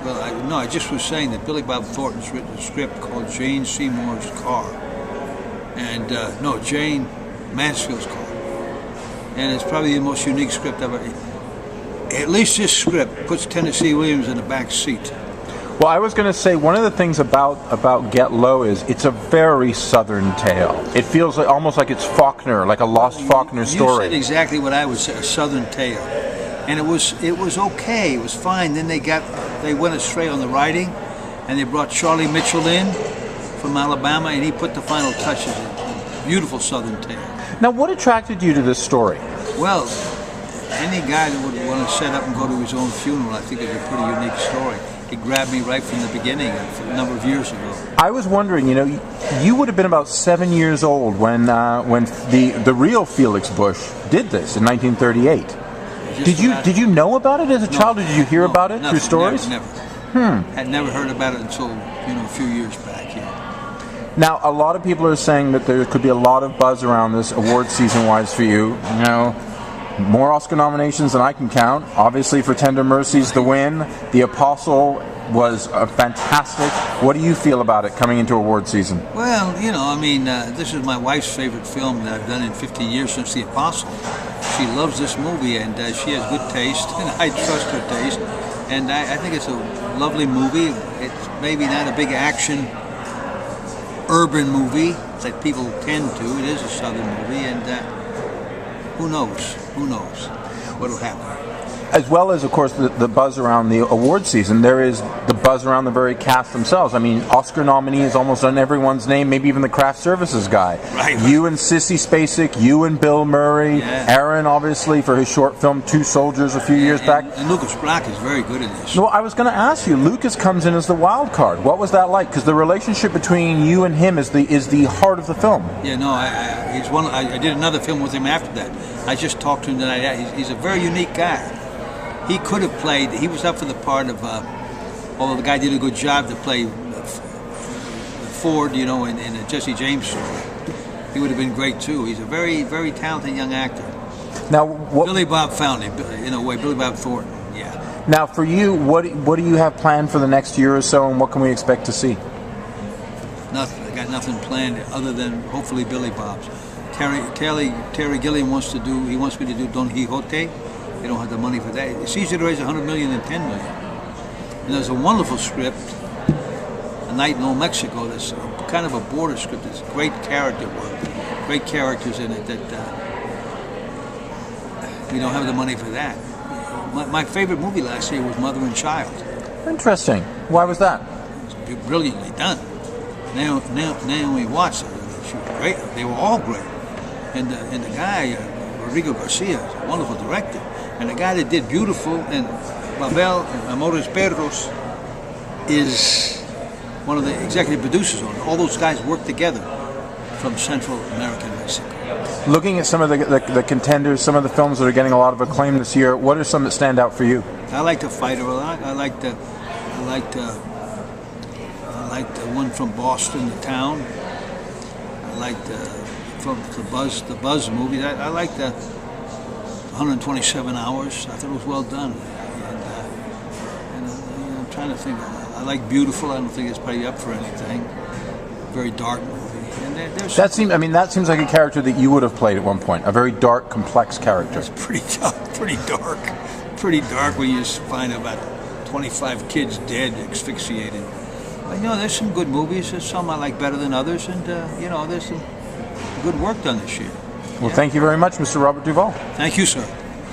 Well, no, I just was saying that Billy Bob Thornton's written a script called Jane Seymour's Car. And, no, Jane Mansfield's Car. And it's probably the most unique script I've ever... At least this script puts Tennessee Williams in the back seat. Well, I was going to say, one of the things about Get Low is it's a very Southern tale. It feels like, almost like it's Faulkner, like a lost Faulkner story. You said exactly what I would say, a Southern tale. And it was okay, it was fine. Then they went astray on the writing, and they brought Charlie Mitchell in from Alabama, and he put the final touches in. A beautiful Southern tale. Now, what attracted you to this story? Well, any guy that would want to set up and go to his own funeral, I think is a pretty unique story. It grabbed me right from the beginning, a number of years ago. I was wondering, you would have been about 7 years old when the real Felix Bush did this in 1938. Did you know about it as a child, or did you hear about it through stories? Never. Had never heard about it until a few years back. Yeah. Now, a lot of people are saying that there could be a lot of buzz around this award season-wise for you. More Oscar nominations than I can count. Obviously, for Tender Mercies, the win. The Apostle was fantastic. What do you feel about it coming into award season? Well, this is my wife's favorite film that I've done in 50 years since The Apostle. She loves this movie, and she has good taste, and I trust her taste. And I think it's a lovely movie. It's maybe not a big action, urban movie that people tend to. It is a Southern movie, and who knows? Who knows what will happen? As well as, of course, the buzz around the award season, there is the buzz around the very cast themselves. I mean, Oscar nominees almost on everyone's name, maybe even the craft services guy. Right. You and Sissy Spacek, you and Bill Murray, yeah. Aaron, obviously, for his short film Two Soldiers a few years back. And Lucas Black is very good in this. Well, I was going to ask you, Lucas comes in as the wild card. What was that like? Because the relationship between you and him is the heart of the film. Yeah, no, I did another film with him after that. I just talked to him tonight. He's a very unique guy. He could have played, he was up for the part of, although the guy did a good job to play Ford, in a Jesse James story. He would have been great too. He's a very, very talented young actor. Now, Billy Bob found him, in a way, Billy Bob Thornton, yeah. Now, for you, what do you have planned for the next year or so, and what can we expect to see? Nothing. I got nothing planned other than hopefully Billy Bob's. Terry Gilliam wants me to do Don Quixote. They don't have the money for that. It's easier to raise $100 million than $10 million. And there's a wonderful script, A Night in Old Mexico, that's kind of a border script. It's great character work, great characters in it that we don't have the money for that. My favorite movie last year was Mother and Child. Interesting. Why was that? It was brilliantly done. Naomi Watts, she was great. They were all great. And the guy, Rodrigo Garcia, is a wonderful director. And the guy that did Beautiful and Babel and Amores Perros is one of the executive producers on it. All those guys work together from Central America and Mexico. Looking at some of the contenders, some of the films that are getting a lot of acclaim this year, what are some that stand out for you? I like The Fighter a lot. I like the one from Boston, The Town. I like the Buzz movies. I like the 127 Hours. I thought it was well done. And I'm trying to think. I like Beautiful. I don't think it's probably up for anything. Very dark movie. And that seems like a character that you would have played at one point. A very dark, complex character. It's pretty dark when you find about 25 kids dead, asphyxiated. But there's some good movies. There's some I like better than others, and there's some good work done this year. Well, thank you very much, Mr. Robert Duvall. Thank you, sir.